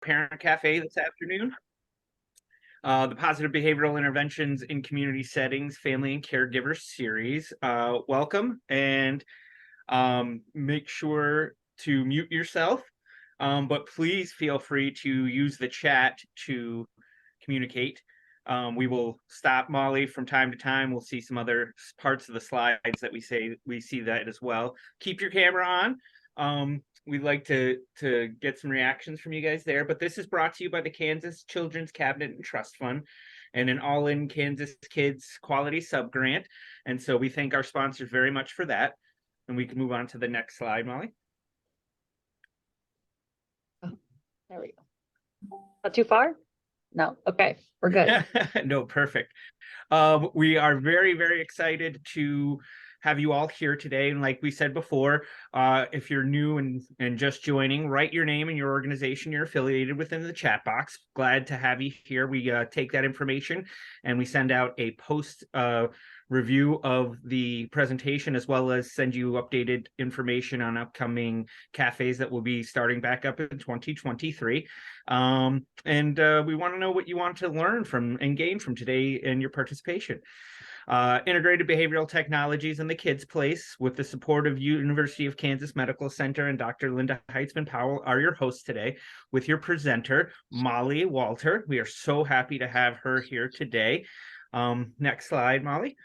Parent Cafe this afternoon. The Positive Behavioral Interventions in Community Settings, Family and Caregiver series. Welcome, and make sure to mute yourself, but please feel free to use the chat to communicate. We will stop Molly from time to time. We'll see some other parts of the slides that we see that as well. Keep your camera on. We'd like to get some reactions from you guys there, but this is brought to you by the Kansas Children's Cabinet and Trust Fund and an All-In Kansas Kids Quality Subgrant. And so we thank our sponsors very much for that. And we can move on to the next slide, Molly. Oh, there we go. Not too far? No. Okay, we're good. No, perfect. We are very, very excited to have you all here today. And like we said before, if you're new and just joining, write your name and your organization you're affiliated with in the chat box. Glad to have you here. We take that information and we send out a post review of the presentation, as well as send you updated information on upcoming cafes that will be starting back up in 2023. And we want to know what you want to learn from and gain from today and your participation. Integrated Behavioral Technologies in the Kids Place, with the support of University of Kansas Medical Center and Dr. Linda Heitzman Powell, are your hosts today, with your presenter, Molly Walter. We are so happy to have her here today. Next slide, Molly.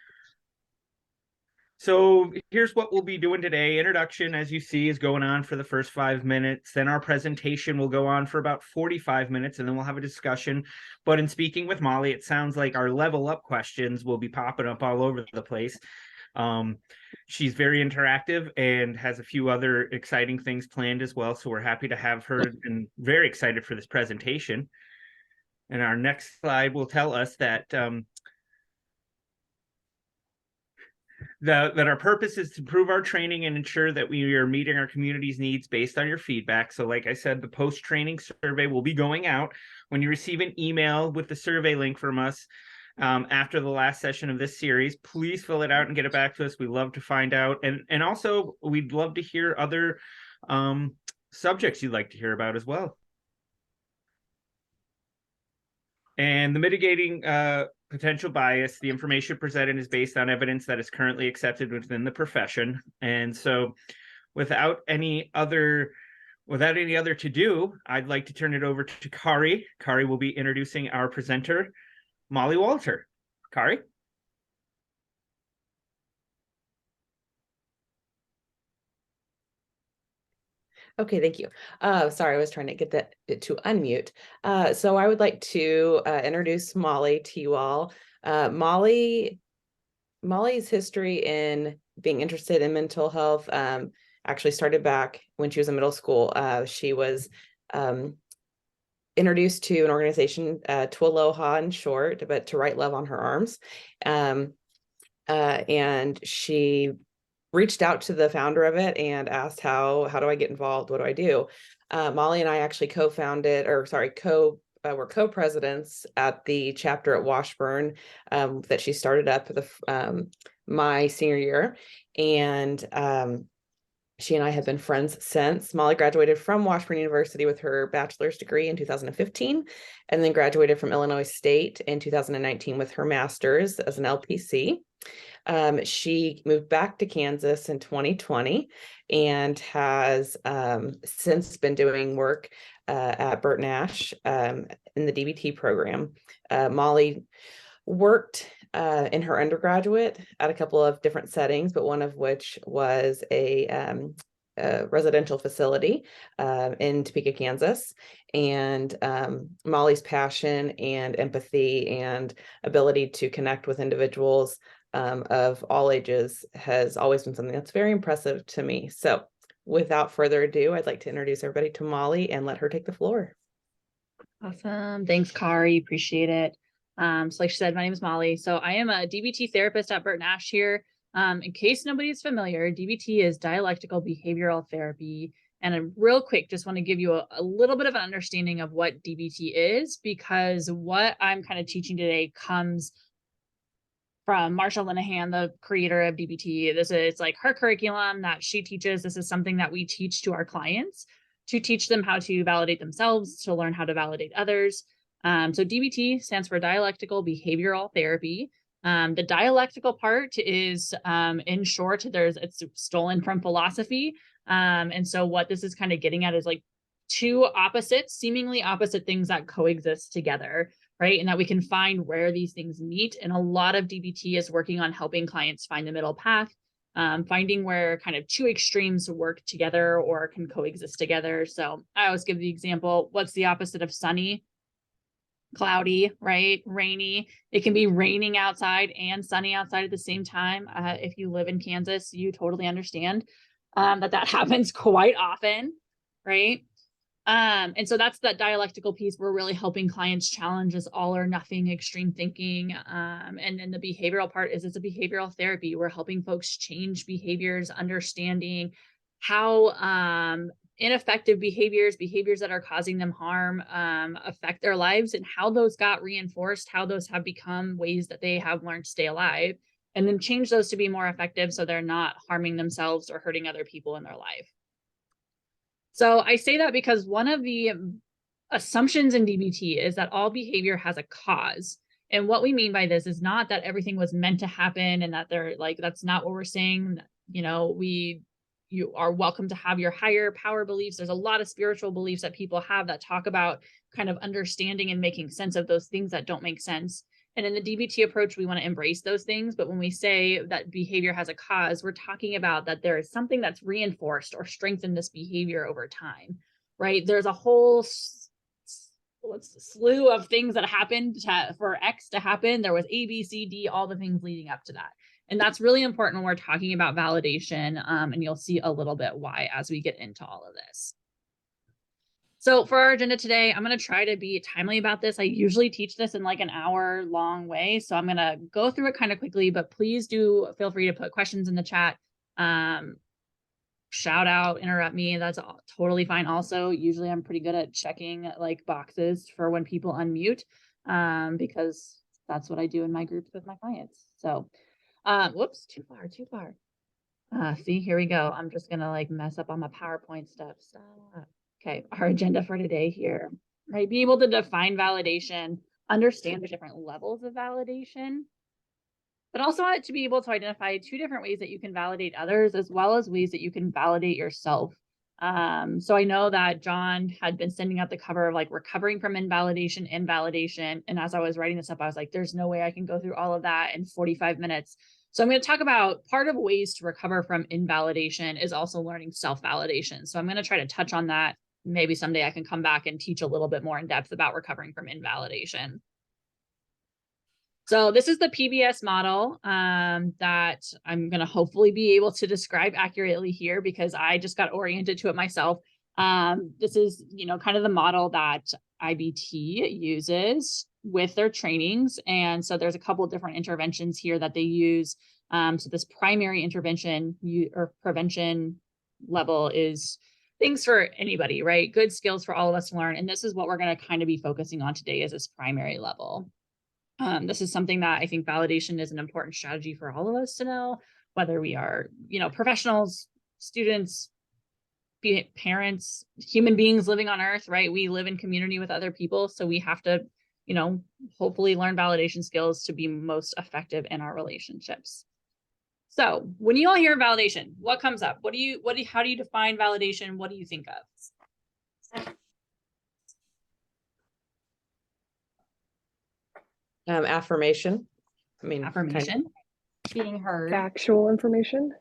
So here's what we'll be doing today. Introduction, as you see, is going on for the first 5 minutes. Then our presentation will go on for about 45 minutes, and then we'll have a discussion. But in speaking with Molly, it sounds like our level up questions will be popping up all over the place. She's very interactive and has a few other exciting things planned as well. So we're happy to have her and very excited for this presentation. And our next slide will tell us that that our purpose is to improve our training and ensure that we are meeting our community's needs based on your feedback. So like I said, the post-training survey will be going out. When you receive an email with the survey link from us after the last session of this series, please fill it out and get it back to us. We love to find out. And also, we'd love to hear other subjects you'd like to hear about as well. And the mitigating potential bias, the information presented is based on evidence that is currently accepted within the profession. And so without any other to do, I'd like to turn it over to Kari. Kari will be introducing our presenter, Molly Walter. Kari? Okay, thank you. Sorry, I was trying to get that to unmute. So I would like to introduce Molly to you all. Molly's history in being interested in mental health actually started back when she was in middle school. She was introduced to an organization, to Aloha in short, but to Write Love on Her Arms. And she reached out to the founder of it and asked, how do I get involved? What do I do? Molly and I actually were co-presidents at the chapter at Washburn that she started up my senior year. And she and I have been friends since. Molly graduated from Washburn University with her bachelor's degree in 2015, and then graduated from Illinois State in 2019 with her master's as an LPC. She moved back to Kansas in 2020 and has since been doing work at Bert Nash in the DBT program. Molly worked in her undergraduate at a couple of different settings, but one of which was a residential facility in Topeka, Kansas. And Molly's passion and empathy and ability to connect with individuals of all ages has always been something that's very impressive to me. So without further ado, I'd like to introduce everybody to Molly and let her take the floor. Awesome. Thanks, Kari. Appreciate it. So like she said, my name is Molly. So I am a DBT therapist at Bert Nash here. In case nobody's familiar, DBT is dialectical behavioral therapy. And real quick, just want to give you a little bit of an understanding of what DBT is, because what I'm kind of teaching today comes from Marsha Linehan, the creator of DBT. It's like her curriculum that she teaches. This is something that we teach to our clients. to teach them how to validate themselves, to learn how to validate others. So DBT stands for dialectical behavioral therapy. The dialectical part is, in short, it's stolen from philosophy. And so what this is kind of getting at is like two opposites, seemingly opposite things that coexist together, right? And that we can find where these things meet. And a lot of DBT is working on helping clients find the middle path, finding where kind of two extremes work together or can coexist together. So I always give the example, what's the opposite of sunny? Cloudy, right? Rainy. It can be raining outside and sunny outside at the same time. If you live in Kansas, you totally understand that happens quite often, right? And so that's that dialectical piece. We're really helping clients challenge this all or nothing extreme thinking. And then the behavioral part is it's a behavioral therapy. We're helping folks change behaviors, understanding how ineffective behaviors that are causing them harm affect their lives, and how those got reinforced, how those have become ways that they have learned to stay alive, and then change those to be more effective so they're not harming themselves or hurting other people in their life. So I say that because one of the assumptions in DBT is that all behavior has a cause. And what we mean by this is not that everything was meant to happen and that they're like, that's not what we're saying. You know, you are welcome to have your higher power beliefs. There's a lot of spiritual beliefs that people have that talk about kind of understanding and making sense of those things that don't make sense. And in the DBT approach, we want to embrace those things. But when we say that behavior has a cause, we're talking about that there is something that's reinforced or strengthened this behavior over time, right? There's a whole slew of things that happened for X to happen. There was A, B, C, D, all the things leading up to that. And that's really important when we're talking about validation. And you'll see a little bit why as we get into all of this. So for our agenda today, I'm going to try to be timely about this. I usually teach this in like an hour long way. So I'm going to go through it kind of quickly, but please do feel free to put questions in the chat. Shout out, interrupt me. That's totally fine. Also, usually I'm pretty good at checking like boxes for when people unmute, because that's what I do in my groups with my clients. So, whoops, too far. See, here we go. I'm just going to like mess up on my PowerPoint stuff. Stop. Okay, our agenda for today here, right? Be able to define validation, understand the different levels of validation, but also to be able to identify two different ways that you can validate others, as well as ways that you can validate yourself. So I know that John had been sending out the cover of like recovering from invalidation. And as I was writing this up, I was like, there's no way I can go through all of that in 45 minutes. So I'm going to talk about part of ways to recover from invalidation is also learning self-validation. So I'm going to try to touch on that. Maybe someday I can come back and teach a little bit more in depth about recovering from invalidation. So this is the PBS model that I'm going to hopefully be able to describe accurately here because I just got oriented to it myself. This is, kind of the model that IBT uses with their trainings. And so there's a couple of different interventions here that they use. So this primary intervention or prevention level is things for anybody, right? Good skills for all of us to learn. And this is what we're going to kind of be focusing on today is this primary level. This is something that I think validation is an important strategy for all of us to know, whether we are, professionals, students, parents, human beings living on earth, right? We live in community with other people. So we have to, hopefully learn validation skills to be most effective in our relationships. So when you all hear validation, what comes up? How do you define validation? What do you think of? Affirmation. Affirmation. Being heard. Factual information.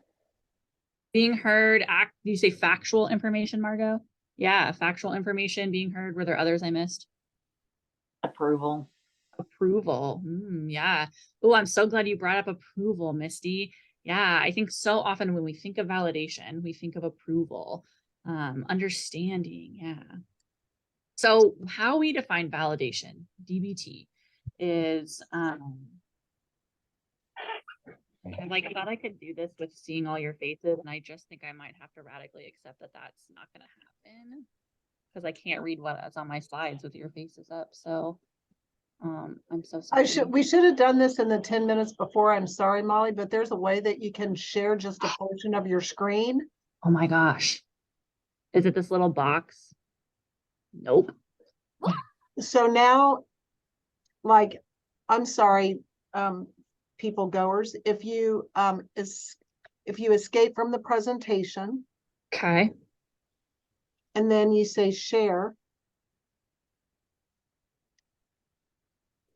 Being heard. Do you say factual information, Margot? Yeah, factual information, being heard. Were there others I missed? Approval. Yeah. Oh, I'm so glad you brought up approval, Misty. Yeah, I think so often when we think of validation, we think of approval, understanding. Yeah. So how we define validation, DBT, is I thought I could do this with seeing all your faces, and I just think I might have to radically accept that that's not going to happen because I can't read what's on my slides with your faces up. So I'm so sorry. We should have done this in the 10 minutes before. I'm sorry, Molly, but there's a way that you can share just a portion of your screen. Oh my gosh. Is it this little box? Nope. So now, like, I'm sorry, people goers, if you escape from the presentation Okay. and then you say share,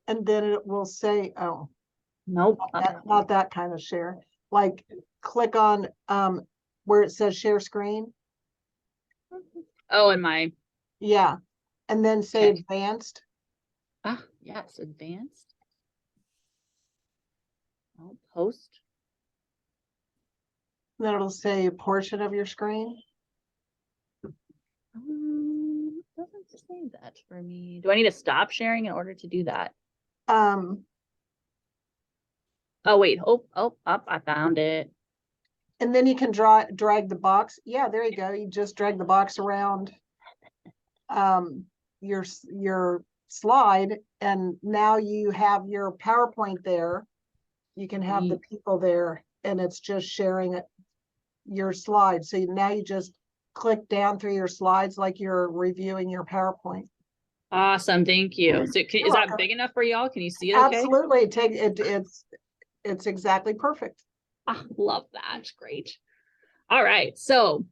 and then it will say, oh, Nope. not that kind of share. Like, click on where it says share screen. Oh, and my, Yeah. And then say Okay. advanced. yes, advanced. Oh, post. Then it'll say a portion of your screen. Doesn't say that for me. Do I need to stop sharing in order to do that? Oh, wait. Oh, up. I found it. And then you can drag the box. Yeah, there you go. You just drag the box around your slide, and now you have your PowerPoint there. You can have the people there, and it's just sharing your slides. So now you just click down through your slides like you're reviewing your PowerPoint. Awesome. Thank you. So is that big enough for y'all? Can you see it okay? Absolutely. It's exactly perfect. Love that. Great. All right. So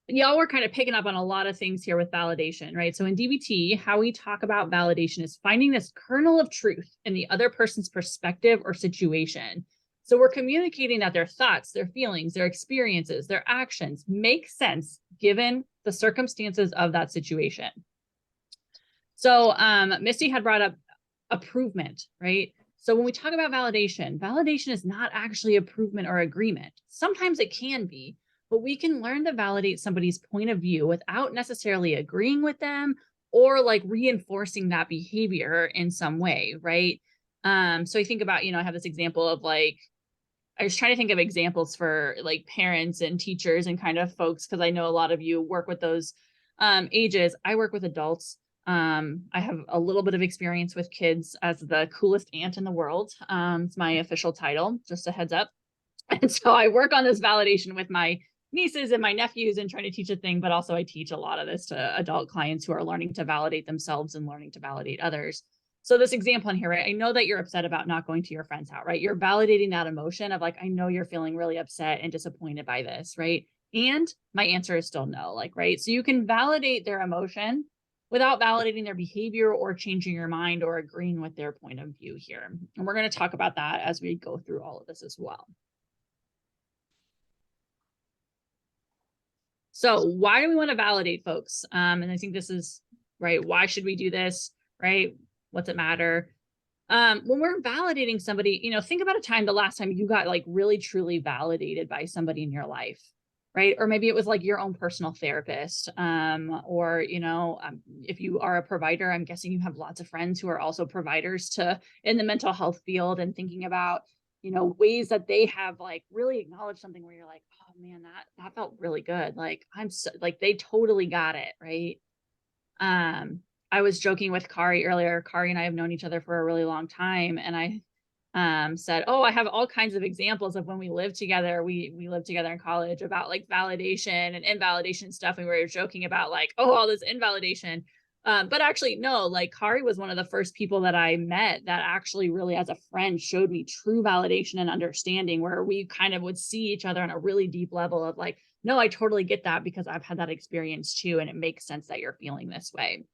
y'all were kind of picking up on a lot of things here with validation, right? So in DBT, how we talk about validation is finding this kernel of truth in the other person's perspective or situation. So we're communicating that their thoughts, their feelings, their experiences, their actions make sense given the circumstances of that situation. So Misty had brought up approval, right? So when we talk about validation, validation is not actually approval or agreement. Sometimes it can be, but we can learn to validate somebody's point of view without necessarily agreeing with them or like reinforcing that behavior in some way, right? So I think about, I have this example of like, I was trying to think of examples for like parents and teachers and kind of folks, because I know a lot of you work with those ages. I work with adults. I have a little bit of experience with kids as the coolest aunt in the world. It's my official title, just a heads up. And so I work on this validation with my nieces and my nephews and trying to teach a thing, but also I teach a lot of this to adult clients who are learning to validate themselves and learning to validate others. So this example in here, right? I know that you're upset about not going to your friend's house, right? You're validating that emotion of like, I know you're feeling really upset and disappointed by this, right? And my answer is still no, like, right? So you can validate their emotion without validating their behavior or changing your mind or agreeing with their point of view here. And we're going to talk about that as we go through all of this as well. So why do we want to validate folks? And I think this is, right, why should we do this, right? What's it matter? When we're validating somebody, think about a time, the last time you got like really, truly validated by somebody in your life, right? Or maybe it was like your own personal therapist, or, if you are a provider, I'm guessing you have lots of friends who are also providers in the mental health field, and thinking about, ways that they have like really acknowledged something where you're like, oh man, that felt really good. Like I'm so, like, they totally got it. Right. I was joking with Kari earlier. Kari and I have known each other for a really long time. And I said, oh, I have all kinds of examples of when we lived together. We lived together in college, about like validation and invalidation stuff. And we were joking about like, oh, all this invalidation. But actually, no, like Kari was one of the first people that I met that actually really as a friend showed me true validation and understanding, where we kind of would see each other on a really deep level of like, no, I totally get that because I've had that experience too. And it makes sense that you're feeling this way.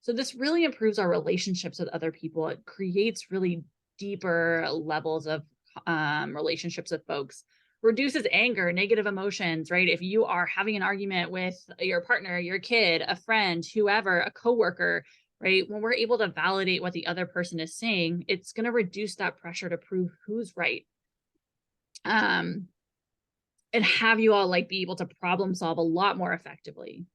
So this really improves our relationships with other people. It creates really deeper levels of relationships with folks, reduces anger, negative emotions, right? If you are having an argument with your partner, your kid, a friend, whoever, a coworker, right? When we're able to validate what the other person is saying, it's going to reduce that pressure to prove who's right. And have you all like be able to problem solve a lot more effectively.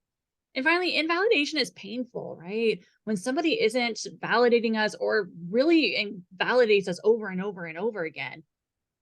And finally, invalidation is painful, right? When somebody isn't validating us or really invalidates us over and over and over again,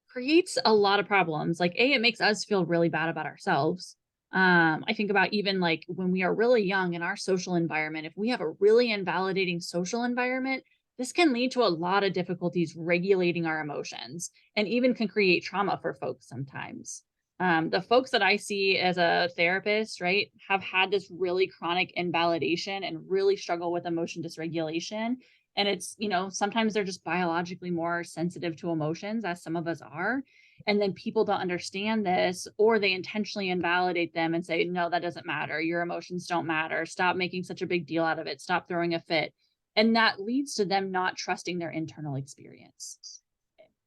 creates a lot of problems. Like, it makes us feel really bad about ourselves. I think about even like when we are really young in our social environment, if we have a really invalidating social environment, this can lead to a lot of difficulties regulating our emotions and even can create trauma for folks sometimes. The folks that I see as a therapist, right, have had this really chronic invalidation and really struggle with emotion dysregulation. And it's, sometimes they're just biologically more sensitive to emotions, as some of us are. And then people don't understand this, or they intentionally invalidate them and say, no, that doesn't matter. Your emotions don't matter. Stop making such a big deal out of it. Stop throwing a fit. And that leads to them not trusting their internal experience.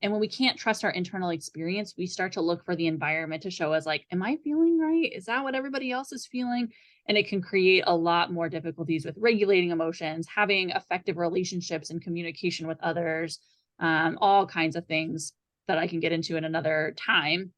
And when we can't trust our internal experience, we start to look for the environment to show us, like, am I feeling right? Is that what everybody else is feeling? And it can create a lot more difficulties with regulating emotions, having effective relationships and communication with others, all kinds of things that I can get into in another time.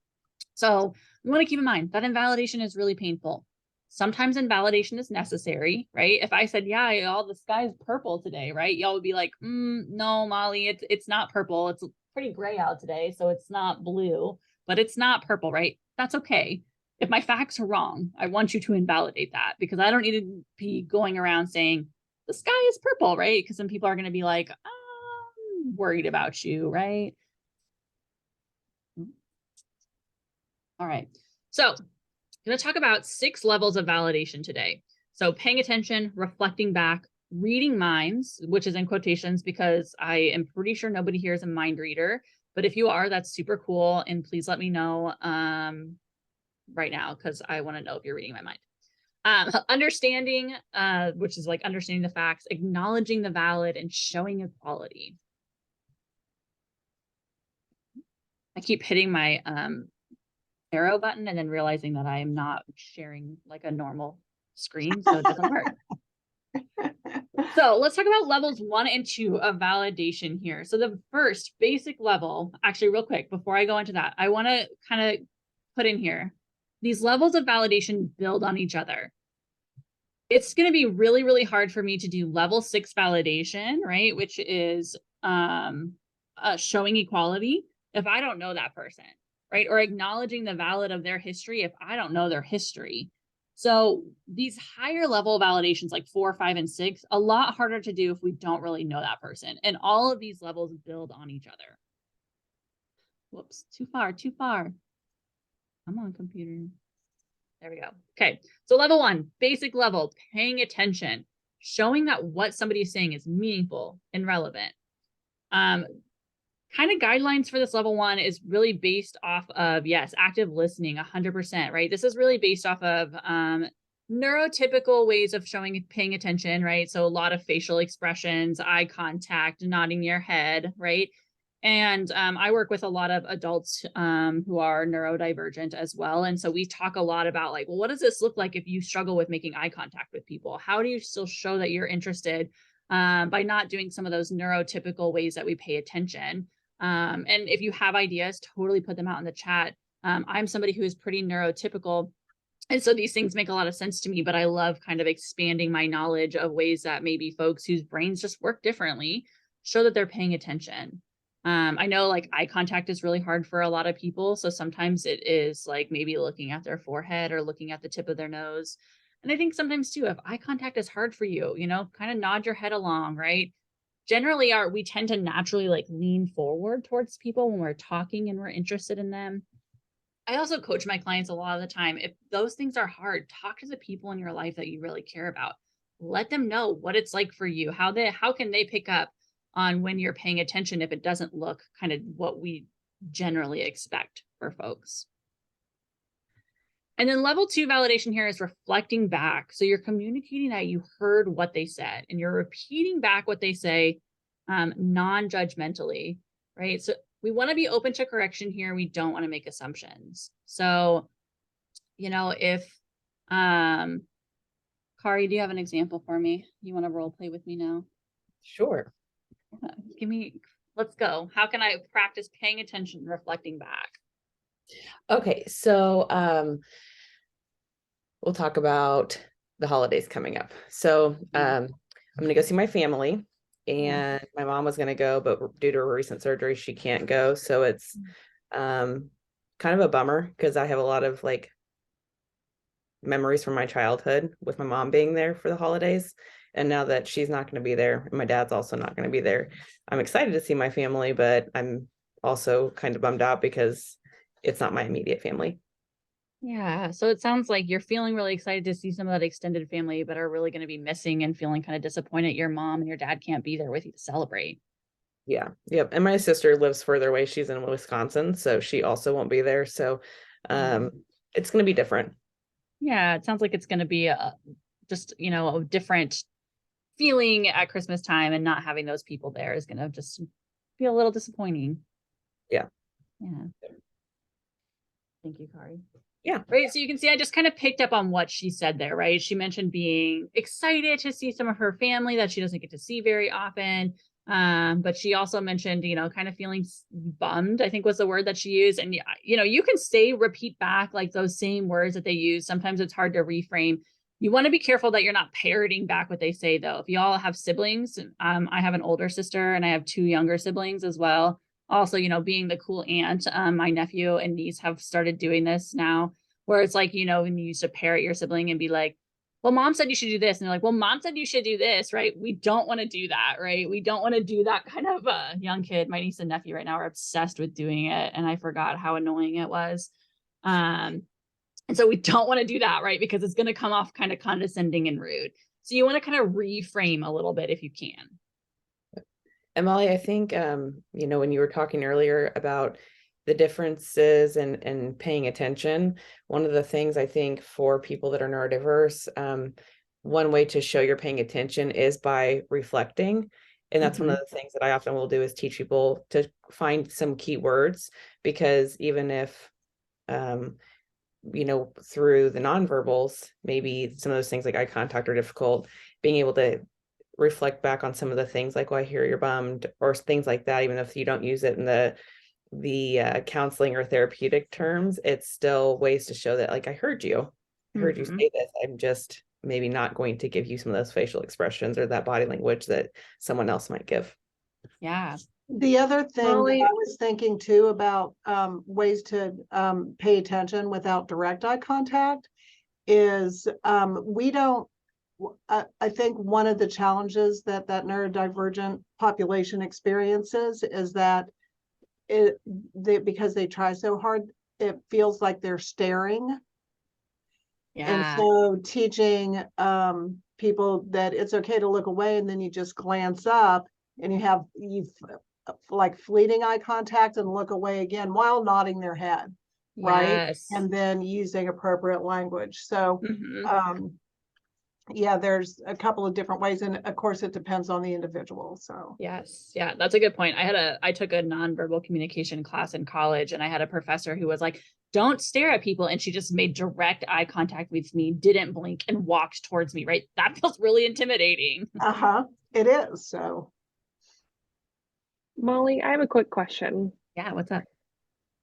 So we want to keep in mind that invalidation is really painful. Sometimes invalidation is necessary, right? If I said, yeah, all the sky's purple today, right? Y'all would be like, no, Molly, it's not purple. It's pretty gray out today, so it's not blue, but it's not purple, right? That's okay. If my facts are wrong, I want you to invalidate that, because I don't need to be going around saying the sky is purple, right? Because then people are going to be like, I'm worried about you, right? All right. So I'm going to talk about 6 levels of validation today. So paying attention, reflecting back, reading minds, which is in quotations because I am pretty sure nobody here is a mind reader. But if you are, that's super cool. And please let me know right now, because I want to know if you're reading my mind. Understanding, which is like understanding the facts, acknowledging the valid, and showing equality. I keep hitting my arrow button and then realizing that I am not sharing like a normal screen, so it doesn't work. So let's talk about levels 1 and 2 of validation here. So the first basic level, actually real quick, before I go into that, I want to kind of put in here, these levels of validation build on each other. It's going to be really, really hard for me to do level 6 validation, right? Which is showing equality if I don't know that person, right? Or acknowledging the valid of their history if I don't know their history. So these higher level validations like 4, 5, and 6, a lot harder to do if we don't really know that person. And all of these levels build on each other. Whoops, too far. Come on, computer. There we go. Okay, so level 1, basic level, paying attention, showing that what somebody is saying is meaningful and relevant. Kind of guidelines for this level 1 is really based off of, yes, active listening, 100%, right? This is really based off of neurotypical ways of paying attention, right? So a lot of facial expressions, eye contact, nodding your head, right? And I work with a lot of adults who are neurodivergent as well. And so we talk a lot about like, well, what does this look like if you struggle with making eye contact with people? How do you still show that you're interested by not doing some of those neurotypical ways that we pay attention? And if you have ideas, totally put them out in the chat. I'm somebody who is pretty neurotypical. And so these things make a lot of sense to me, but I love kind of expanding my knowledge of ways that maybe folks whose brains just work differently show that they're paying attention. I know like eye contact is really hard for a lot of people. So sometimes it is like maybe looking at their forehead or looking at the tip of their nose. And I think sometimes too, if eye contact is hard for you, kind of nod your head along, right? Generally we tend to naturally like lean forward towards people when we're talking and we're interested in them. I also coach my clients a lot of the time. If those things are hard, talk to the people in your life that you really care about. Let them know what it's like for you. How can they pick up on when you're paying attention if it doesn't look kind of what we generally expect for folks. And then level 2 validation here is reflecting back. So you're communicating that you heard what they said and you're repeating back what they say non-judgmentally, right? So we want to be open to correction here. We don't want to make assumptions. So, if, Kari, do you have an example for me? You want to role play with me now? Sure. Let's go. How can I practice paying attention, reflecting back? Okay, so we'll talk about the holidays coming up. So I'm going to go see my family, and my mom was going to go, but due to her recent surgery, she can't go. So it's kind of a bummer because I have a lot of like memories from my childhood with my mom being there for the holidays. And now that she's not going to be there, and my dad's also not going to be there, I'm excited to see my family, but I'm also kind of bummed out because it's not my immediate family. Yeah. So it sounds like you're feeling really excited to see some of that extended family, but are really going to be missing and feeling kind of disappointed your mom and your dad can't be there with you to celebrate. Yeah. Yep. And my sister lives further away. She's in Wisconsin, so she also won't be there. So it's going to be different. Yeah. It sounds like it's going to be just, a different feeling at Christmas time, and not having those people there is going to just be a little disappointing. Yeah. Yeah. Thank you, Kari. Yeah. Right. So you can see I just kind of picked up on what she said there, right? She mentioned being excited to see some of her family that she doesn't get to see very often. But she also mentioned, kind of feeling bummed, I think was the word that she used. And, you can repeat back like those same words that they use. Sometimes it's hard to reframe. You want to be careful that you're not parroting back what they say, though. If y'all have siblings, I have an older sister and I have 2 younger siblings as well. Also, being the cool aunt, my nephew and niece have started doing this now, where it's like, when you used to parrot your sibling and be like, well, mom said you should do this. And they're like, well, mom said you should do this, right? We don't want to do that, right? We don't want to do that kind of young kid. My niece and nephew right now are obsessed with doing it. And I forgot how annoying it was. And so we don't want to do that, right? Because it's going to come off kind of condescending and rude. So you want to kind of reframe a little bit if you can. And Molly, I think, when you were talking earlier about the differences and paying attention, one of the things I think for people that are neurodiverse, one way to show you're paying attention is by reflecting. And that's one of the things that I often will do is teach people to find some key words, because even if, through the nonverbals, maybe some of those things like eye contact are difficult, being able to reflect back on some of the things like, well, I hear you're bummed, or things like that, even if you don't use it in the counseling or therapeutic terms, it's still ways to show that, like, I heard you say this. I'm just maybe not going to give you some of those facial expressions or that body language that someone else might give. Yeah. The other thing Molly- that I was thinking too about ways to pay attention without direct eye contact is we don't. I think one of the challenges that neurodivergent population experiences is that because they try so hard, it feels like they're staring. Yeah. And so teaching people that it's okay to look away, and then you just glance up and you like fleeting eye contact and look away again while nodding their head, right? Yes. And then using appropriate language. So yeah, there's a couple of different ways, and of course it depends on the individual. So Yes. Yeah, that's a good point. I took a nonverbal communication class in college, and I had a professor who was like, don't stare at people. And she just made direct eye contact with me, didn't blink, and walked towards me, right? That feels really intimidating. it is. So Molly, I have a quick question. Yeah, what's up?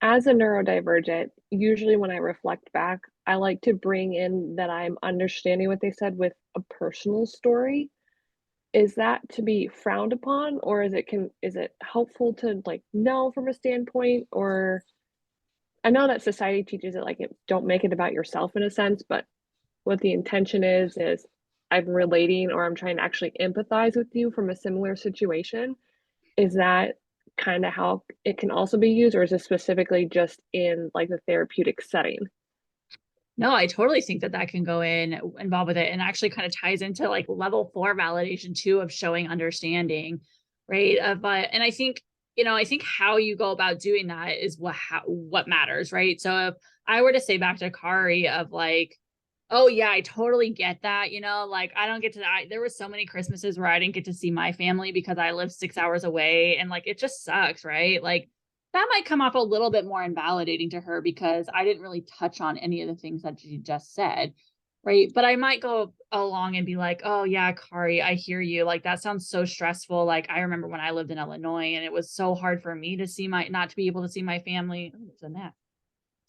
As a neurodivergent, usually when I reflect back, I like to bring in that I'm understanding what they said with a personal story. Is that to be frowned upon, or is it helpful to like know from a standpoint? Or I know that society teaches it like don't make it about yourself in a sense, but what the intention is I'm relating, or I'm trying to actually empathize with you from a similar situation. Is that kind of how it can also be used, or is it specifically just in like the therapeutic setting? No, I totally think that can go involved with it, and actually kind of ties into like level 4 validation too, of showing understanding, right? And I think, I think how you go about doing that is what matters, right? So if I were to say back to Kari of like, oh yeah, I totally get that, like I don't get to, there were so many Christmases where I didn't get to see my family because I live 6 hours away, and like it just sucks, right? Like that might come off a little bit more invalidating to her because I didn't really touch on any of the things that she just said, right? But I might go along and be like, oh yeah, Kari, I hear you. Like that sounds so stressful. Like I remember when I lived in Illinois and it was so hard for me to not to be able to see my family. Oh, there's a nap.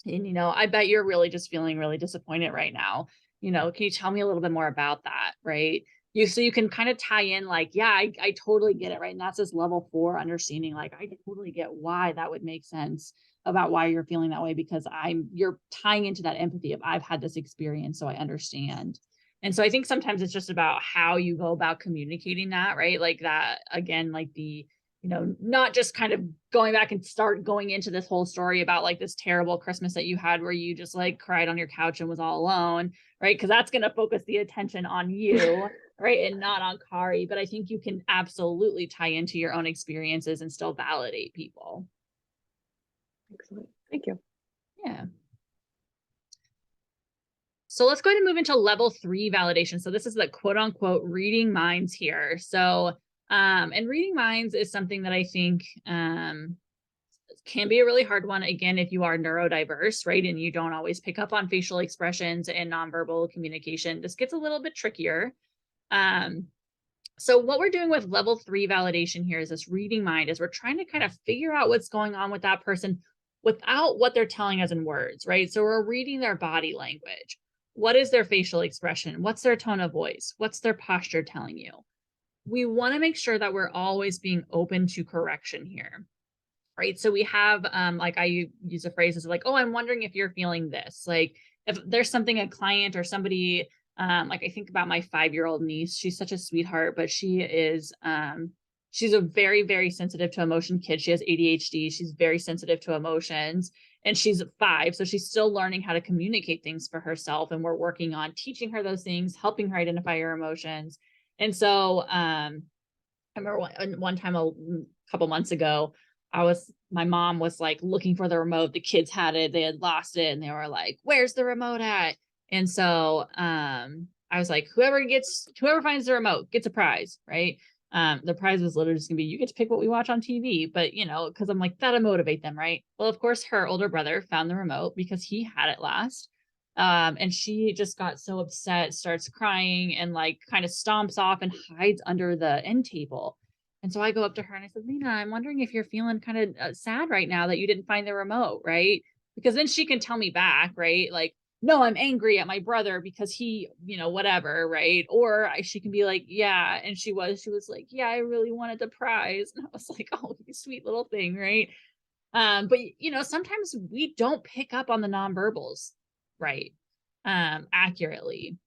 And, I bet you're really just feeling really disappointed right now. Can you tell me a little bit more about that? Right. So you can kind of tie in like, yeah, I totally get it. Right. And that's this level 4 understanding. Like, I totally get why that would make sense about why you're feeling that way, because you're tying into that empathy of I've had this experience, so I understand. And so I think sometimes it's just about how you go about communicating that, right? Like that, again, like the not just kind of going back and start going into this whole story about like this terrible Christmas that you had where you just like cried on your couch and was all alone, right? Because that's going to focus the attention on you, right? And not on Kari. But I think you can absolutely tie into your own experiences and still validate people. Excellent. Thank you. Yeah. So let's go ahead and move into level 3 validation. So this is the quote unquote reading minds here. So, and reading minds is something that I think can be a really hard one. Again, if you are neurodiverse, right? And you don't always pick up on facial expressions and nonverbal communication, this gets a little bit trickier. So what we're doing with level 3 validation here is this reading mind is we're trying to kind of figure out what's going on with that person without what they're telling us in words, right? So we're reading their body language. What is their facial expression? What's their tone of voice? What's their posture telling you? We want to make sure that we're always being open to correction here, right? So we have, like I use a phrase as like, oh, I'm wondering if you're feeling this. Like if there's something a client or somebody, like I think about my 5-year-old niece, she's such a sweetheart, but she is, she's a very, very sensitive to emotion kid. She has ADHD. She's very sensitive to emotions and she's 5. So she's still learning how to communicate things for herself. And we're working on teaching her those things, helping her identify her emotions. And so, I remember one time a couple months ago, my mom was like looking for the remote. The kids had it, they had lost it. And they were like, where's the remote at? And so, I was like, whoever finds the remote gets a prize, right? The prize was literally just gonna be, you get to pick what we watch on TV, but cause I'm like, that'll motivate them, right? Well, of course, her older brother found the remote because he had it last. And she just got so upset, starts crying and like kind of stomps off and hides under the end table. And so I go up to her and I said, Lena, I'm wondering if you're feeling kind of sad right now that you didn't find the remote, right? Because then she can tell me back, right? Like, no, I'm angry at my brother because he, whatever, right? Or she can be like, yeah. And she was like, yeah, I really wanted the prize. And I was like, oh, you sweet little thing, right? But sometimes we don't pick up on the nonverbals, right? Accurately.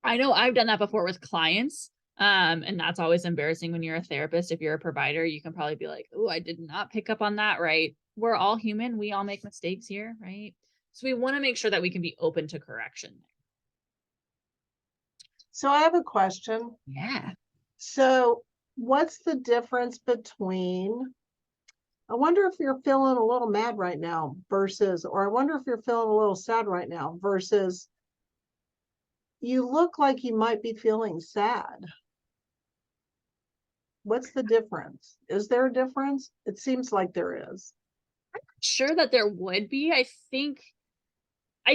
I know I've done that before with clients. And that's always embarrassing when you're a therapist. If you're a provider, you can probably be like, oh, I did not pick up on that, right? We're all human. We all make mistakes here, right? So we want to make sure that we can be open to correction. So I have a question. Yeah. So what's the difference between, I wonder if you're feeling a little mad right now versus, or I wonder if you're feeling a little sad right now versus, you look like you might be feeling sad. What's the difference? Is there a difference? It seems like there is. I'm not sure that there would be. I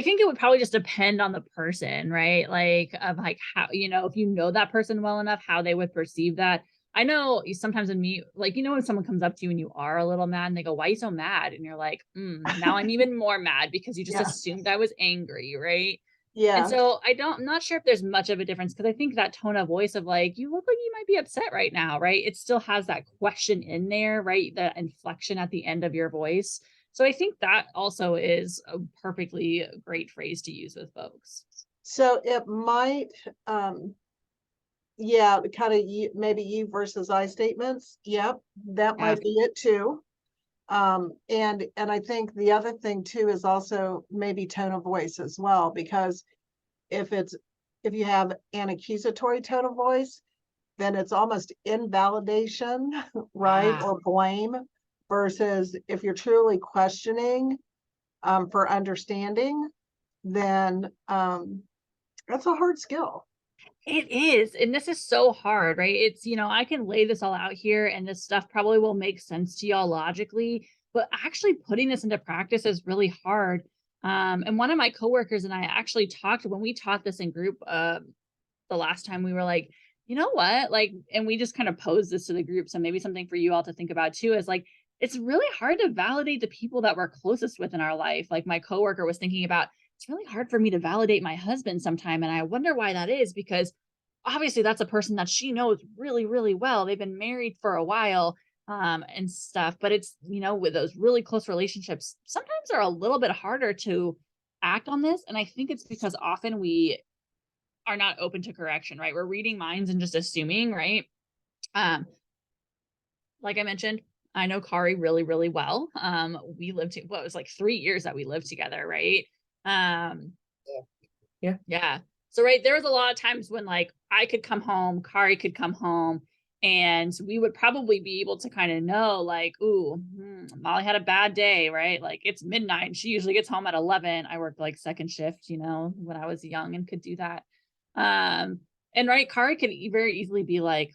think it would probably just depend on the person, right? Like of like how, if you know that person well enough, how they would perceive that. I know sometimes when someone comes up to you and you are a little mad and they go, why are you so mad? And you're like, now I'm even more mad because you just assumed I was angry, right? Yeah. And so I'm not sure if there's much of a difference because I think that tone of voice of like, you look like you might be upset right now, right? It still has that question in there, right? The inflection at the end of your voice. So I think that also is a perfectly great phrase to use with folks. So it might, kind of maybe you versus I statements. Yep, that might be it too. And I think the other thing too is also maybe tone of voice as well, because if you have an accusatory tone of voice, then it's almost invalidation, right? Or blame, versus if you're truly questioning for understanding, then that's a hard skill. It is. And this is so hard, right? It's, I can lay this all out here and this stuff probably will make sense to y'all logically, but actually putting this into practice is really hard. And one of my coworkers and I actually talked when we taught this in group the last time. We were like, you know what? Like, and we just kind of posed this to the group. So maybe something for you all to think about too is like, it's really hard to validate the people that we're closest with in our life. Like my coworker was thinking about, it's really hard for me to validate my husband sometime. And I wonder why that is, because obviously that's a person that she knows really, really well. They've been married for a while and stuff, but it's, with those really close relationships, sometimes they're a little bit harder to act on this. And I think it's because often we are not open to correction, right? We're reading minds and just assuming, right? like I mentioned, I know Kari really, really well. We lived, well, it was like 3 years that we lived together, right? Yeah. So, right, there was a lot of times when like I could come home, Kari could come home, and we would probably be able to kind of know like, ooh, Molly had a bad day, right? Like it's midnight. She usually gets home at 11. I worked like second shift, when I was young and could do that. And right, Kari could very easily be like,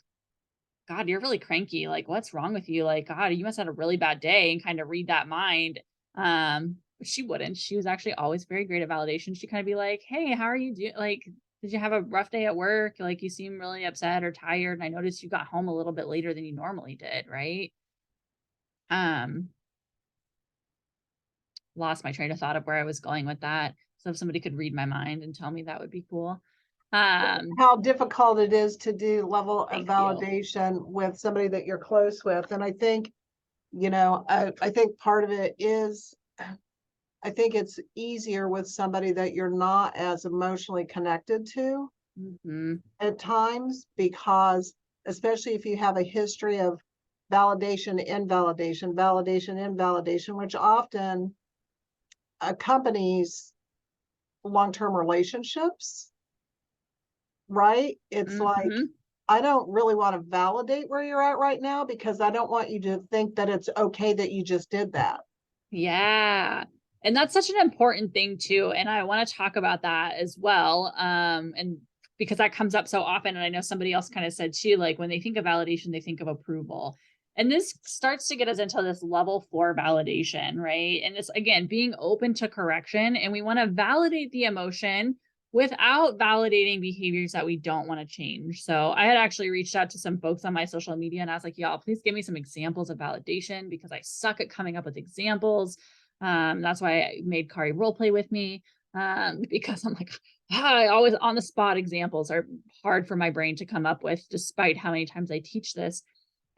God, you're really cranky. Like, what's wrong with you? Like, God, you must have had a really bad day, and kind of read that mind. But she wouldn't. She was actually always very great at validation. She kind of be like, hey, how are you doing? Like, did you have a rough day at work? Like, you seem really upset or tired. And I noticed you got home a little bit later than you normally did, right? Lost my train of thought of where I was going with that. So if somebody could read my mind and tell me, that would be cool. How difficult it is to do level of Thank you. validation with somebody that you're close with. And I think, I think part of it is, I think it's easier with somebody that you're not as emotionally connected to at times, because especially if you have a history of validation, invalidation, validation, invalidation, which often accompanies long-term relationships, right? It's like, I don't really want to validate where you're at right now, because I don't want you to think that it's okay that you just did that. Yeah. And that's such an important thing too. And I want to talk about that as well. And because that comes up so often. And I know somebody else kind of said too, like when they think of validation, they think of approval. And this starts to get us into this level 4 validation, right? And it's again, being open to correction. And we want to validate the emotion without validating behaviors that we don't want to change. So I had actually reached out to some folks on my social media and I was like, y'all, please give me some examples of validation, because I suck at coming up with examples. That's why I made Kari role play with me, because I'm like, I always on the spot examples are hard for my brain to come up with, despite how many times I teach this.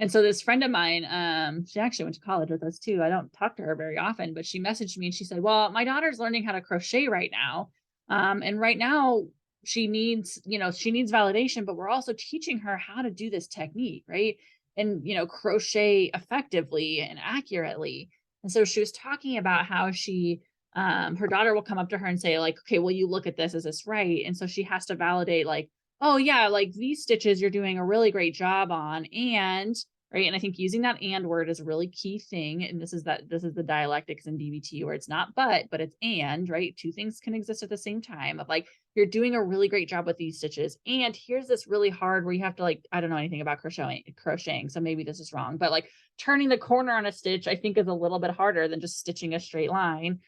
And so this friend of mine, she actually went to college with us too. I don't talk to her very often, but she messaged me and she said, well, my daughter's learning how to crochet right now. And right now she needs validation, but we're also teaching her how to do this technique, right? And, crochet effectively and accurately. And so she was talking about how she, her daughter will come up to her and say like, okay, will you look at this? Is this right? And so she has to validate like, oh yeah, like these stitches you're doing a really great job on. And right. And I think using that and word is a really key thing. And this is the dialectics in DBT, where it's not but it's and, right? Two things can exist at the same time, of like, you're doing a really great job with these stitches. And here's this really hard where you have to like, I don't know anything about crocheting. So maybe this is wrong, but like turning the corner on a stitch, I think is a little bit harder than just stitching a straight line.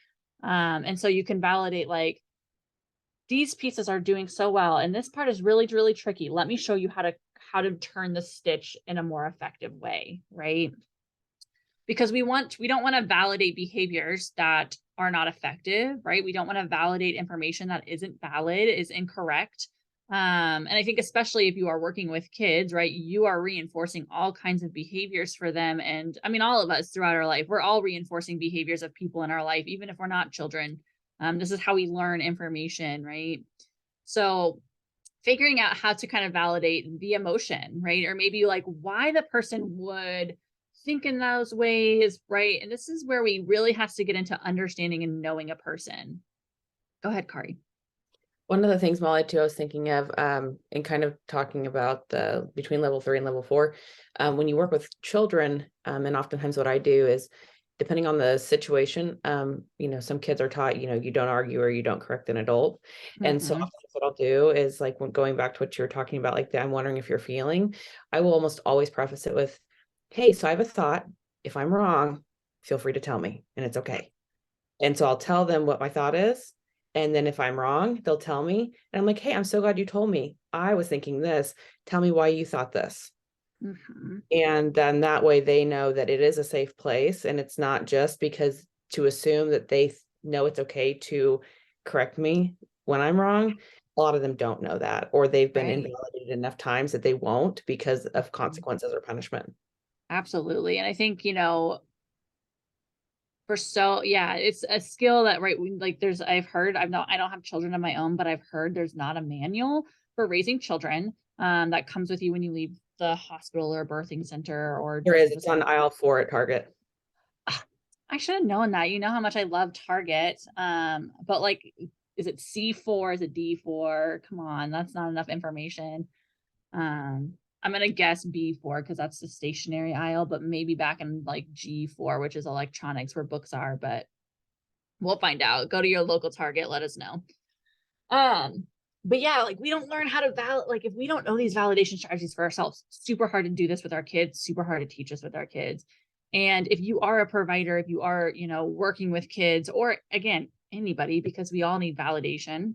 And so you can validate like, these pieces are doing so well, and this part is really, really tricky. Let me show you how to turn the stitch in a more effective way, right? Because we don't want to validate behaviors that are not effective, right? We don't want to validate information that isn't valid, is incorrect. And I think especially if you are working with kids, right, you are reinforcing all kinds of behaviors for them. And I mean, all of us throughout our life, we're all reinforcing behaviors of people in our life, even if we're not children. This is how we learn information, right? So figuring out how to kind of validate the emotion, right? Or maybe like why the person would think in those ways, right? And this is where we really have to get into understanding and knowing a person. Go ahead, Kari. One of the things, Molly, too, I was thinking of, and kind of talking about the between level 3 and level 4, when you work with children, and oftentimes what I do is, depending on the situation, some kids are taught, you don't argue or you don't correct an adult. And so often what I'll do is like, when going back to what you were talking about, like I'm wondering if you're feeling, I will almost always preface it with, hey, so I have a thought. If I'm wrong, feel free to tell me, and it's okay. And so I'll tell them what my thought is. And then if I'm wrong, they'll tell me. And I'm like, hey, I'm so glad you told me. I was thinking this. Tell me why you thought this. And then that way they know that it is a safe place. And it's not just because to assume that they know it's okay to correct me when I'm wrong. A lot of them don't know that, or they've been invalidated enough times that they won't because of consequences or punishment. Absolutely. And I think, it's a skill that, right, like I don't have children of my own, but I've heard there's not a manual for raising children that comes with you when you leave the hospital or birthing center or There is, it's on aisle 4 at Target. I should have known that. You know how much I love Target. But like, is it C4? Is it D4? Come on, that's not enough information. I'm gonna guess B4 because that's the stationary aisle, but maybe back in like G4, which is electronics where books are, but we'll find out. Go to your local Target, let us know. But yeah, like we don't learn how to like if we don't know these validation strategies for ourselves, super hard to do this with our kids, super hard to teach us with our kids. And if you are a provider, if you are, you know, working with kids, or again, anybody, because we all need validation,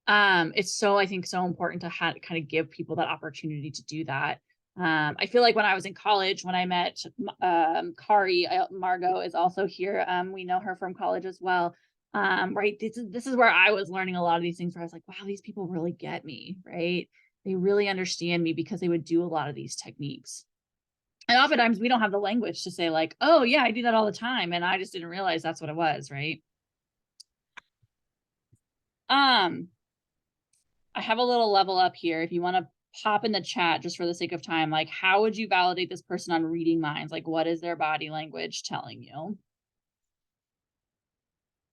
it's so, I think, so important to kind of give people that opportunity to do that. I feel like when I was in college, when I met Kari, Margot is also here. We know her from college as well. Right. This is where I was learning a lot of these things where I was like, wow, these people really get me, right? They really understand me because they would do a lot of these techniques. And oftentimes we don't have the language to say like, oh yeah, I do that all the time. And I just didn't realize that's what it was, right? I have a little level up here. If you want to pop in the chat just for the sake of time, like how would you validate this person on reading minds? Like what is their body language telling you?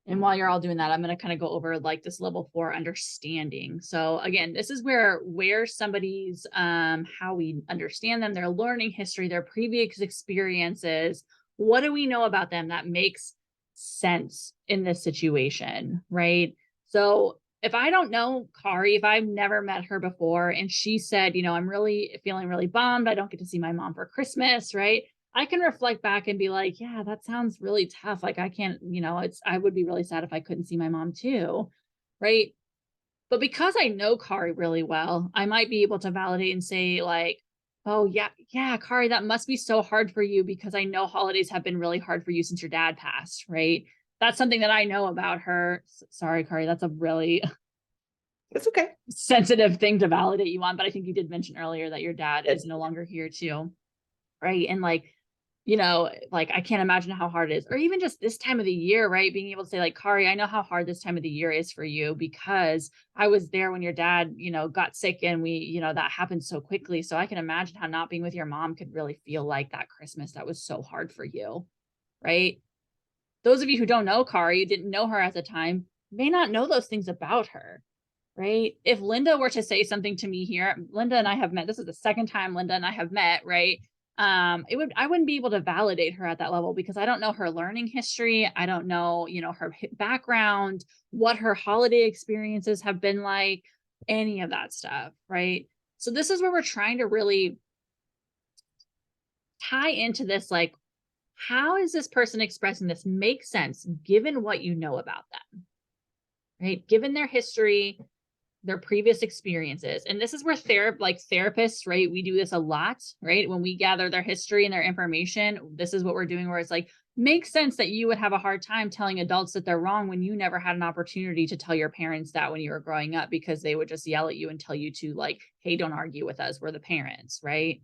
And while you're all doing that, I'm going to kind of go over like this level 4 understanding. So again, this is where somebody's, how we understand them, their learning history, their previous experiences. What do we know about them that makes sense in this situation, right? So if I don't know Kari, if I've never met her before, and she said, you know, I'm really feeling really bummed, I don't get to see my mom for Christmas, right? I can reflect back and be like, yeah, that sounds really tough. Like I can't, you know, I would be really sad if I couldn't see my mom too, right? But because I know Kari really well, I might be able to validate and say like, oh yeah, Kari, that must be so hard for you because I know holidays have been really hard for you since your dad passed, right? That's something that I know about her. Sorry, Kari, that's a really It's okay. sensitive thing to validate you on, but I think you did mention earlier that your dad is no longer here too, right? And like, you know, like I can't imagine how hard it is, or even just this time of the year, right? Being able to say like, Kari, I know how hard this time of the year is for you because I was there when your dad, you know, got sick and we, you know, that happened so quickly. So I can imagine how not being with your mom could really feel like that Christmas that was so hard for you, right? Those of you who don't know Kari, didn't know her at the time, may not know those things about her, right? If Linda were to say something to me here, Linda and I have met, this is the second time Linda and I have met, right? I wouldn't be able to validate her at that level because I don't know her learning history. I don't know, you know, her background, what her holiday experiences have been like, any of that stuff, right? So this is where we're trying to really tie into this, like, how is this person expressing this make sense given what you know about them, right? Given their history, their previous experiences. And this is where therapists, right? We do this a lot, right? When we gather their history and their information, this is what we're doing where it's like, makes sense that you would have a hard time telling adults that they're wrong when you never had an opportunity to tell your parents that when you were growing up, because they would just yell at you and tell you to like, hey, don't argue with us. We're the parents, right?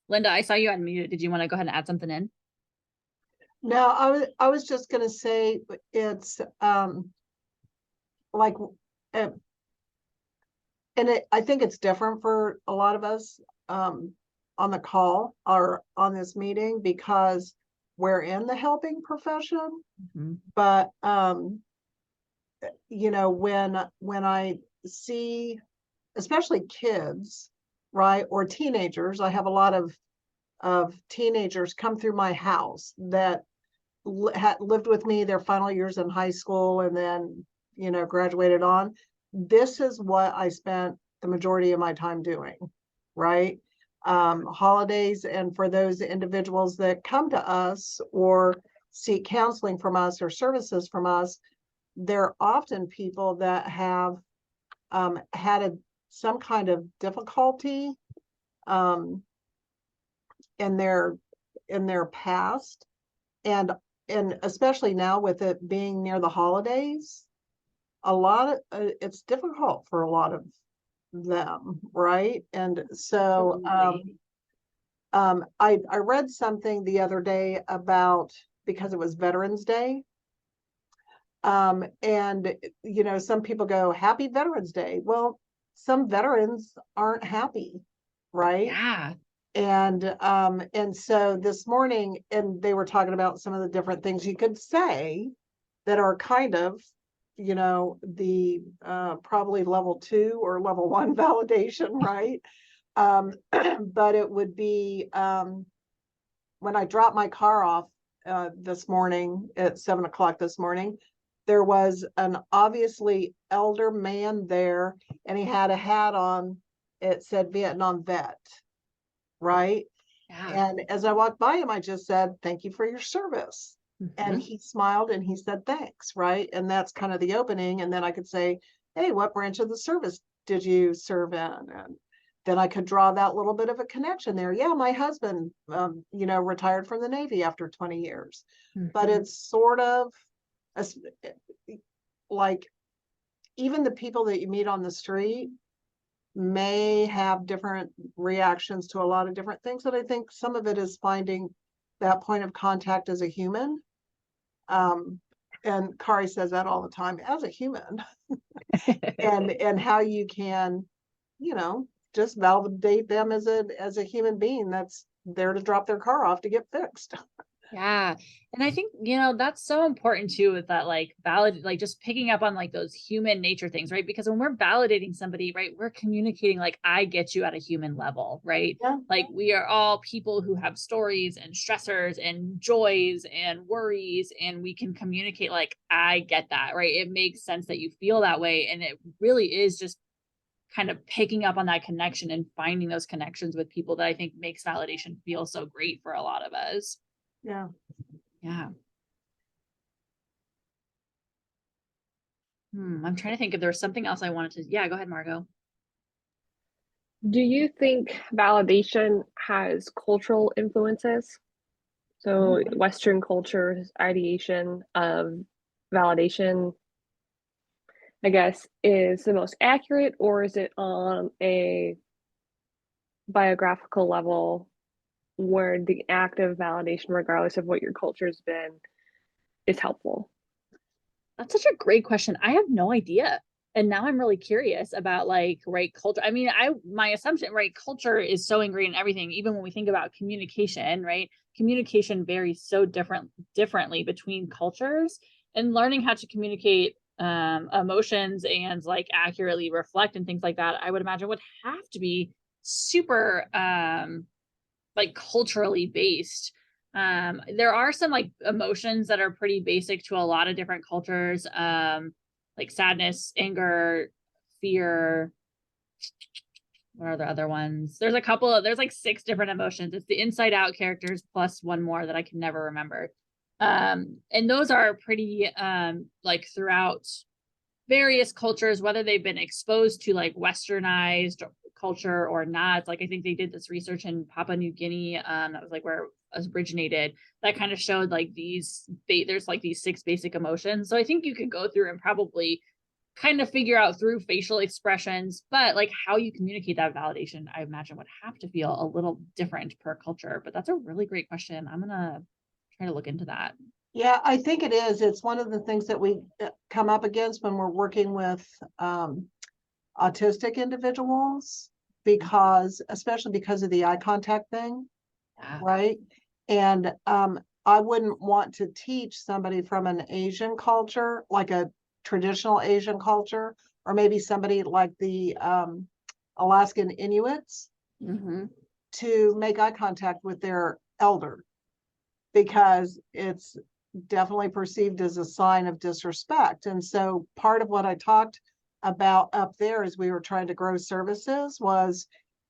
Linda, I saw you unmuted. Did you want to go ahead and add something in? No, I was just gonna say it's like I think it's different for a lot of us on the call or on this meeting because we're in the helping profession. Mm-hmm. But you know, when I see especially kids, right, or teenagers, I have a lot of teenagers come through my house that had lived with me their final years in high school and then, you know, graduated on. This is what I spent the majority of my time doing, right? Holidays, and for those individuals that come to us or seek counseling from us or services from us, they're often people that have had some kind of difficulty in their past, and especially now with it being near the holidays, a lot of it's difficult for a lot of them, right? And so I read something the other day about, because it was Veterans Day, and you know, some people go happy Veterans Day. Well, some veterans aren't happy, right? Yeah. And so this morning, and they were talking about some of the different things you could say that are kind of, the probably level 2 or level 1 validation, right? But it would be when I dropped my car off this morning at 7 o'clock this morning, there was an obviously elder man there, and he had a hat on. It said Vietnam vet, right? Yeah. And as I walked by him, I just said, "Thank you for your service." And Mhm. he smiled and he said, "Thanks," right? And that's kind of the opening. And then I could say, "Hey, what branch of the service did you serve in?" And then I could draw that little bit of a connection there. Yeah, my husband, retired from the Navy after 20 years. But Mhm. it's sort of like even the people that you meet on the street may have different reactions to a lot of different things. That I think some of it is finding that point of contact as a human. And Kari says that all the time, as a human, and how you can, just validate them as a human being that's there to drop their car off to get fixed. Yeah. And I think, that's so important too, with that like just picking up on like those human nature things, right? Because when we're validating somebody, right, we're communicating like I get you at a human level, right? Yeah. Like we are all people who have stories and stressors and joys and worries, and we can communicate like I get that, right? It makes sense that you feel that way. And it really is just kind of picking up on that connection and finding those connections with people that I think makes validation feel so great for a lot of us. Yeah. Yeah. I'm trying to think if there was something else I wanted to. Yeah, go ahead, Margot. Do you think validation has cultural influences? So Western culture's ideation of validation, I guess, is the most accurate, or is it on a biographical level where the act of validation, regardless of what your culture's been, is helpful? That's such a great question. I have no idea. And now I'm really curious about like, right, culture. I mean, my assumption, right, culture is so ingrained in everything, even when we think about communication, right? Communication varies so differently between cultures, and learning how to communicate emotions and like accurately reflect and things like that, I would imagine would have to be super like culturally based. There are some like emotions that are pretty basic to a lot of different cultures, like sadness, anger, fear. What are the other ones? There's like 6 different emotions. It's the inside out characters plus one more that I can never remember. And those are pretty like throughout various cultures, whether they've been exposed to like westernized culture or not. Like I think they did this research in Papua New Guinea, that was like where it originated, that kind of showed like there's like these 6 basic emotions. So I think you could go through and probably kind of figure out through facial expressions, but like how you communicate that validation, I imagine would have to feel a little different per culture. But that's a really great question. I'm gonna try to look into that. Yeah, I think it is. It's one of the things that we come up against when we're working with autistic individuals, because especially because of the eye contact thing, Yeah. right? And I wouldn't want to teach somebody from an Asian culture, like a traditional Asian culture, or maybe somebody like the Alaskan Inuits, to make eye contact with their elder, because it's definitely perceived as a sign of disrespect. And so part of what I talked about up there as we were trying to grow services was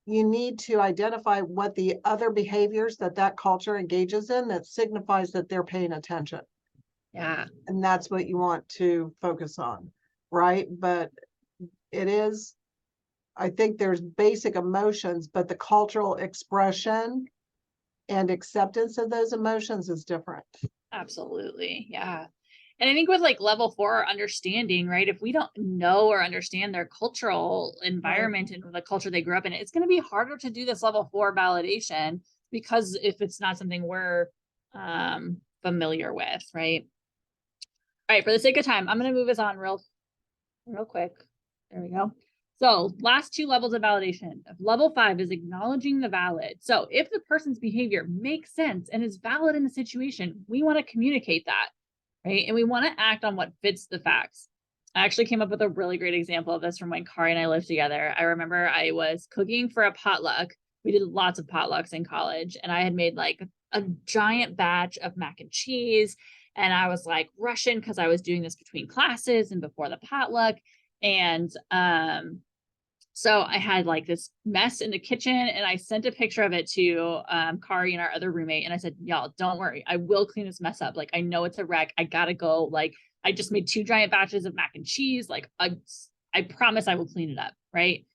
you need to identify what the other behaviors that culture engages in that signifies that they're paying attention. Yeah. And that's what you want to focus on, right? But it is, I think there's basic emotions, but the cultural expression and acceptance of those emotions is different. Absolutely. Yeah. And I think with like level 4 understanding, right? If we don't know or understand their cultural environment and the culture they grew up in, it's going to be harder to do this level 4 validation, because if it's not something we're familiar with, right? All right, for the sake of time, I'm going to move us on real quick. There we go. So last two levels of validation. Level 5 is acknowledging the valid. So if the person's behavior makes sense and is valid in the situation, we want to communicate that, right? And we want to act on what fits the facts. I actually came up with a really great example of this from when Kari and I lived together. I remember I was cooking for a potluck. We did lots of potlucks in college, and I had made like a giant batch of mac and cheese. And I was like rushing because I was doing this between classes and before the potluck. And so I had like this mess in the kitchen, and I sent a picture of it to Kari and our other roommate. And I said, y'all, don't worry. I will clean this mess up. Like, I know it's a wreck. I gotta go. Like, I just made 2 giant batches of mac and cheese. Like, I promise I will clean it up. Right.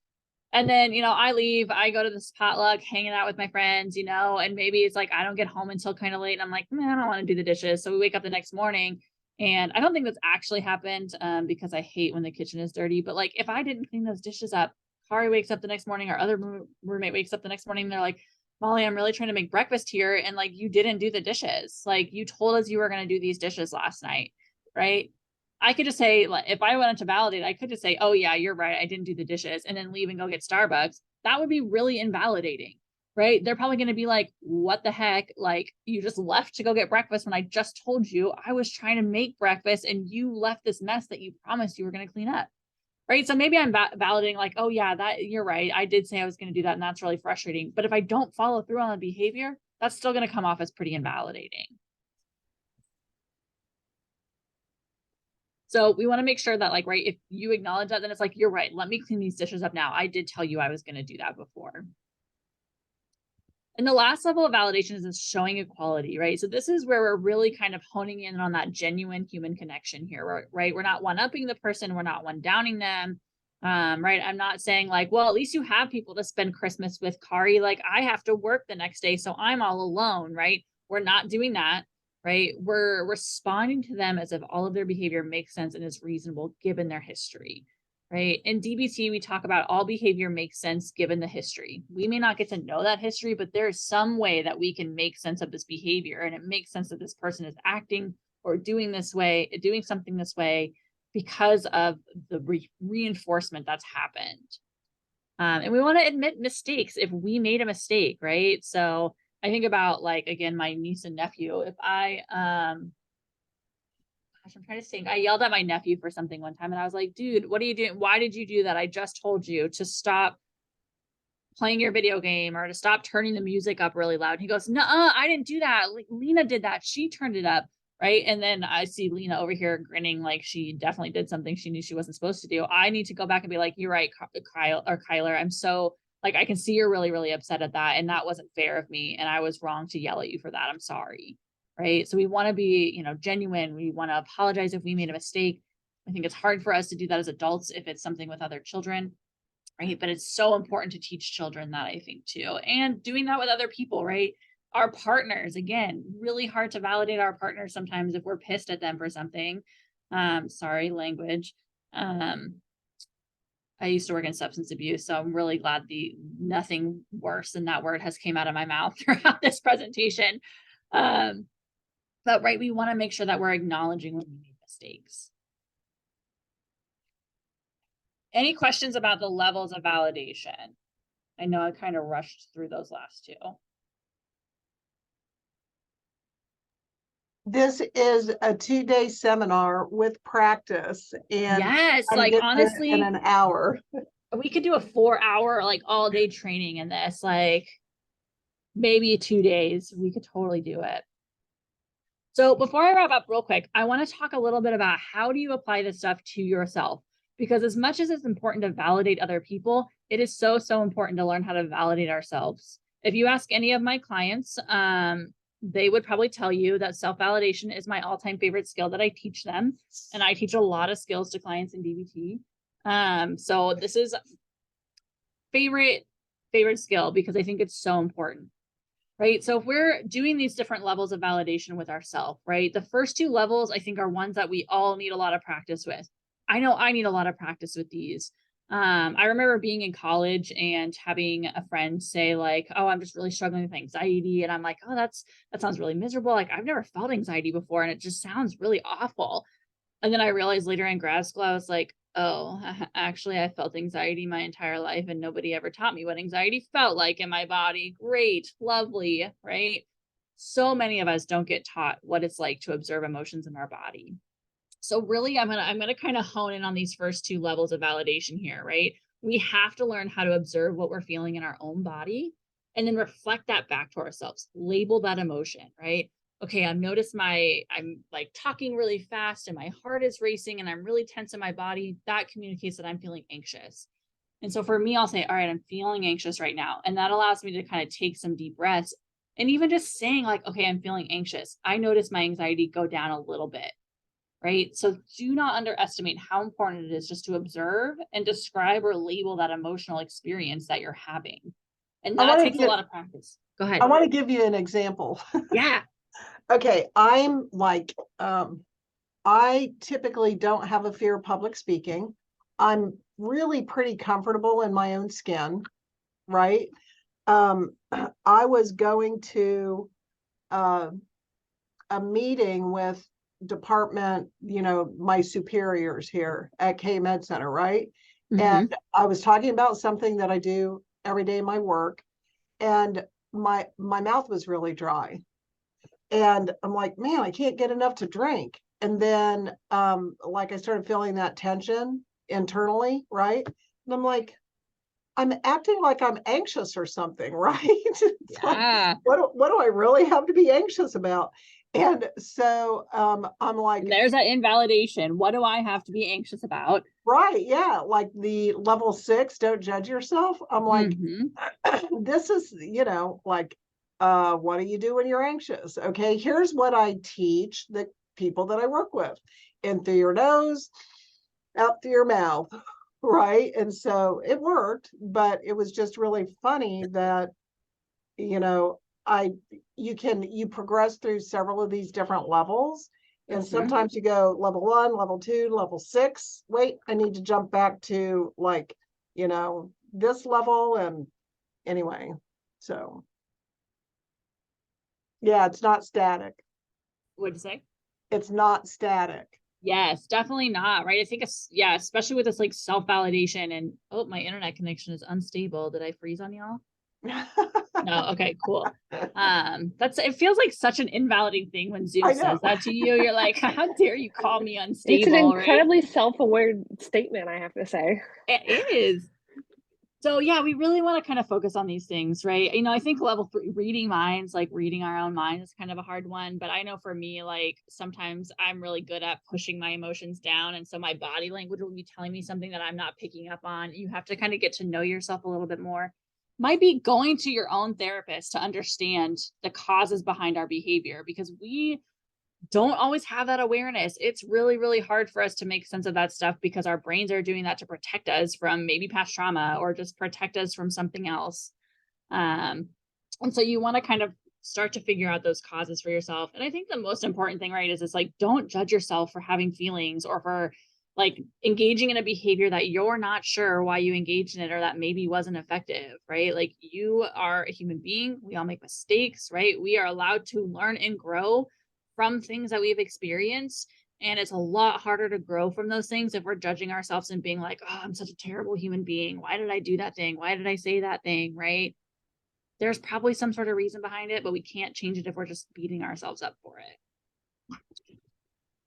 And then, I leave, I go to this potluck, hanging out with my friends, and maybe it's like, I don't get home until kind of late. And I'm like, man, I don't want to do the dishes. So we wake up the next morning, and I don't think that's actually happened because I hate when the kitchen is dirty. But like, if I didn't clean those dishes up, Kari wakes up the next morning, our other roommate wakes up the next morning, and they're like, Molly, I'm really trying to make breakfast here. And like, you didn't do the dishes. Like, you told us you were going to do these dishes last night. Right. I could just say, like, if I wanted to validate, I could just say, oh yeah, you're right, I didn't do the dishes, and then leave and go get Starbucks. That would be really invalidating, right? They're probably going to be like, what the heck? Like, you just left to go get breakfast when I just told you I was trying to make breakfast, and you left this mess that you promised you were going to clean up. Right. So maybe I'm validating like, oh yeah, that you're right. I did say I was going to do that, and that's really frustrating. But if I don't follow through on the behavior, that's still going to come off as pretty invalidating. So we want to make sure that, like, right, if you acknowledge that, then it's like, you're right. Let me clean these dishes up now. I did tell you I was going to do that before. And the last level of validation is showing equality, right? So this is where we're really kind of honing in on that genuine human connection here, right? We're not one-upping the person. We're not one-downing them, right? I'm not saying like, well, at least you have people to spend Christmas with, Kari. Like, I have to work the next day, so I'm all alone, right? We're not doing that. Right? We're responding to them as if all of their behavior makes sense and is reasonable given their history, right? In DBT, we talk about all behavior makes sense given the history. We may not get to know that history, but there's some way that we can make sense of this behavior, and it makes sense that this person is acting or doing something this way because of the reinforcement that's happened. And we want to admit mistakes if we made a mistake, right? So I think about, like, again, my niece and nephew. If I'm trying to think. I yelled at my nephew for something one time, and I was like, dude, what are you doing? Why did you do that? I just told you to stop playing your video game or to stop turning the music up really loud. He goes, no, I didn't do that. Lena did that. She turned it up. Right. And then I see Lena over here grinning like she definitely did something she knew she wasn't supposed to do. I need to go back and be like, you're right, Kyler. I'm so, like, I can see you're really, really upset at that. And that wasn't fair of me. And I was wrong to yell at you for that. I'm sorry. Right. So we want to be, genuine. We want to apologize if we made a mistake. I think it's hard for us to do that as adults if it's something with other children. Right. But it's so important to teach children that, I think, too. And doing that with other people. Right. Our partners, again, really hard to validate our partners sometimes if we're pissed at them for something. Sorry, language. I used to work in substance abuse, so I'm really glad nothing worse than that word has came out of my mouth throughout this presentation. But right, we want to make sure that we're acknowledging when we make mistakes. Any questions about the levels of validation? I know I kind of rushed through those last two. This is a 2-day seminar with practice, and yes, I'm like, honestly, in an hour. We could do a 4-hour, like, all day training in this, like maybe 2 days. We could totally do it. So before I wrap up real quick, I want to talk a little bit about how do you apply this stuff to yourself? Because as much as it's important to validate other people, it is so, so important to learn how to validate ourselves. If you ask any of my clients, they would probably tell you that self-validation is my all-time favorite skill that I teach them. And I teach a lot of skills to clients in DBT. So this is favorite skill because I think it's so important, right? So if we're doing these different levels of validation with ourselves, right? The first 2 levels, I think, are ones that we all need a lot of practice with. I know I need a lot of practice with these. I remember being in college and having a friend say, like, oh, I'm just really struggling with anxiety. And I'm like, oh, that sounds really miserable. Like, I've never felt anxiety before, and it just sounds really awful. And then I realized later in grad school, I was like, oh, actually, I felt anxiety my entire life and nobody ever taught me what anxiety felt like in my body. Great, lovely, right? So many of us don't get taught what it's like to observe emotions in our body. So really, I'm gonna kind of hone in on these first two levels of validation here, right? We have to learn how to observe what we're feeling in our own body and then reflect that back to ourselves, label that emotion, right? Okay, I've noticed I'm like talking really fast and my heart is racing and I'm really tense in my body. That communicates that I'm feeling anxious. And so for me, I'll say, all right, I'm feeling anxious right now. And that allows me to kind of take some deep breaths. And even just saying, like, okay, I'm feeling anxious. I notice my anxiety go down a little bit, right? So do not underestimate how important it is just to observe and describe or label that emotional experience that you're having. And I that wanna takes a give- lot of practice. Go ahead. I want to give you an example. Yeah. Okay, I'm like, I typically don't have a fear of public speaking. I'm really pretty comfortable in my own skin, right? I was going to a meeting with department, my superiors here at K Med Center, right? Mhm. And I was talking about something that I do every day in my work, and my mouth was really dry. And I'm like, man, I can't get enough to drink. And then like I started feeling that tension internally, right? And I'm like, I'm acting like I'm anxious or something, right? It's like, Yeah. what do I really have to be anxious about? And so I'm like, And there's that invalidation. What do I have to be anxious about? right, yeah, like the level 6, don't judge yourself. I'm like, Mhm. this is, like, what do you do when you're anxious? Okay, here's what I teach the people that I work with. In through your nose, out through your mouth, right? And so it worked, but it was just really funny that, you know, you progress through several of these different levels. And Mhm. sometimes you go level 1, level 2, level 6. Wait, I need to jump back to like, this level. And anyway, so yeah, it's not static. What'd you say? It's not static. Yes, definitely not. Right. I think it's, yeah, especially with this like self-validation and, oh, my internet connection is unstable. Did I freeze on y'all? No. Okay, cool. It feels like such an invalidating thing when Zoom I know. says that to you. You're like, how dare you call me It's an unstable, right? incredibly self-aware statement, I have to say. It is. So yeah, we really want to kind of focus on these things, right? I think level 3, reading minds, like reading our own minds, is kind of a hard one. But I know for me, like sometimes I'm really good at pushing my emotions down. And so my body language will be telling me something that I'm not picking up on. You have to kind of get to know yourself a little bit more. Might be going to your own therapist to understand the causes behind our behavior, because we don't always have that awareness. It's really, really hard for us to make sense of that stuff because our brains are doing that to protect us from maybe past trauma or just protect us from something else. And so you want to kind of start to figure out those causes for yourself. And I think the most important thing, right, is it's like, don't judge yourself for having feelings or for like engaging in a behavior that you're not sure why you engaged in it or that maybe wasn't effective, right? Like you are a human being. We all make mistakes, right? We are allowed to learn and grow from things that we've experienced. And it's a lot harder to grow from those things if we're judging ourselves and being like, oh, I'm such a terrible human being. Why did I do that thing? Why did I say that thing? Right? There's probably some sort of reason behind it, but we can't change it if we're just beating ourselves up for it.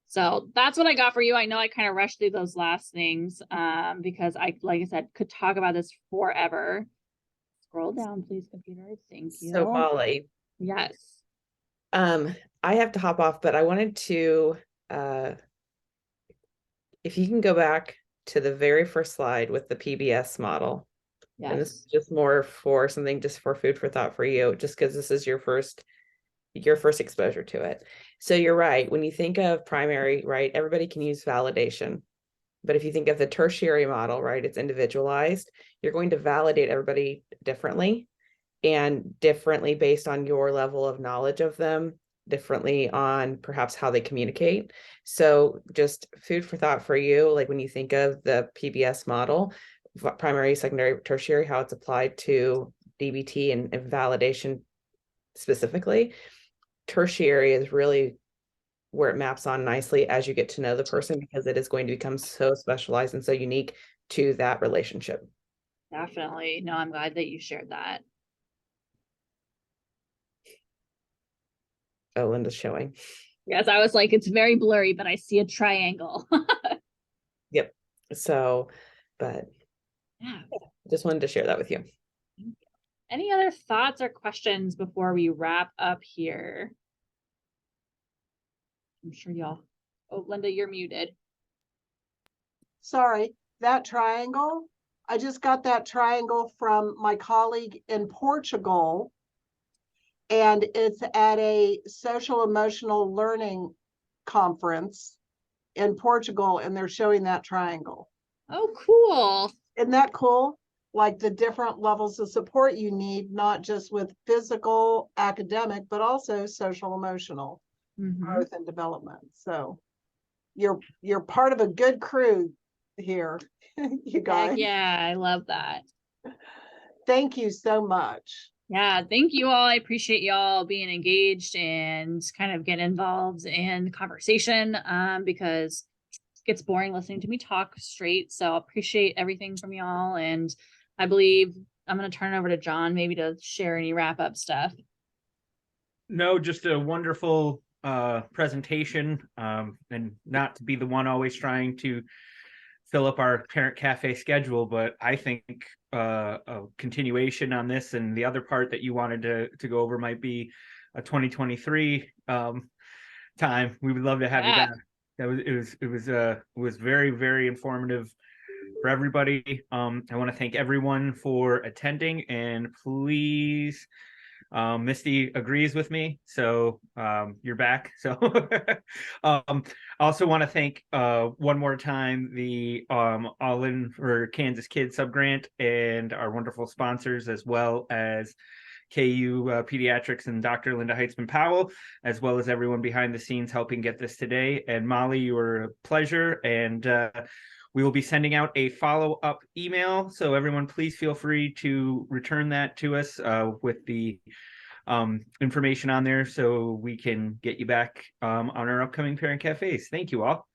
So that's what I got for you. I know I kind of rushed through those last things because like I said, could talk about this forever. Scroll down, please, computer. Thank you. So Molly, Yes. I have to hop off, but I wanted to, if you can go back to the very first slide with the PBS model. Yes. And this is just more for something just for food for thought for you, just because this is your first exposure to it. So you're right. When you think of primary, right, everybody can use validation. But if you think of the tertiary model, right, it's individualized. You're going to validate everybody differently and differently based on your level of knowledge of them, differently on perhaps how they communicate. So just food for thought for you, like when you think of the PBS model, primary, secondary, tertiary, how it's applied to DBT and validation specifically. Tertiary is really where it maps on nicely as you get to know the person, because it is going to become so specialized and so unique to that relationship. Definitely. No, I'm glad that you shared that. Oh, Linda's showing. Yes, I was like, it's very blurry, but I see a triangle. Yep. So, but Yeah. just wanted to share that with you. Any other thoughts or questions before we wrap up here? I'm sure y'all. Oh, Linda, you're muted. Sorry, that triangle, I just got that triangle from my colleague in Portugal. And it's at a social emotional learning conference in Portugal, and they're showing that triangle. Oh, cool. Isn't that cool? Like the different levels of support you need, not just with physical, academic, but also social emotional growth and development. So you're part of a good crew here, you guys. Heck yeah, I love that. Thank you so much. Yeah, thank you all. I appreciate y'all being engaged and kind of getting involved in conversation, because it gets boring listening to me talk straight. So I appreciate everything from y'all. And I believe I'm going to turn it over to John, maybe to share any wrap up stuff. No, just a wonderful presentation, and not to be the one always trying to fill up our parent cafe schedule, but I think a continuation on this, and the other part that you wanted to go over might be a 2023 time. We would love to have you back. It was very, very informative for everybody. I want to thank everyone for attending, and please, Misty agrees with me, so you're back. So I also want to thank one more time the All In for Kansas Kids subgrant and our wonderful sponsors, as well as KU Pediatrics and Dr. Linda Heitzman Powell, as well as everyone behind the scenes helping get this today. And Molly, you were a pleasure, and we will be sending out a follow-up email, so everyone please feel free to return that to us with the information on there, so we can get you back on our upcoming parent cafes. Thank you all.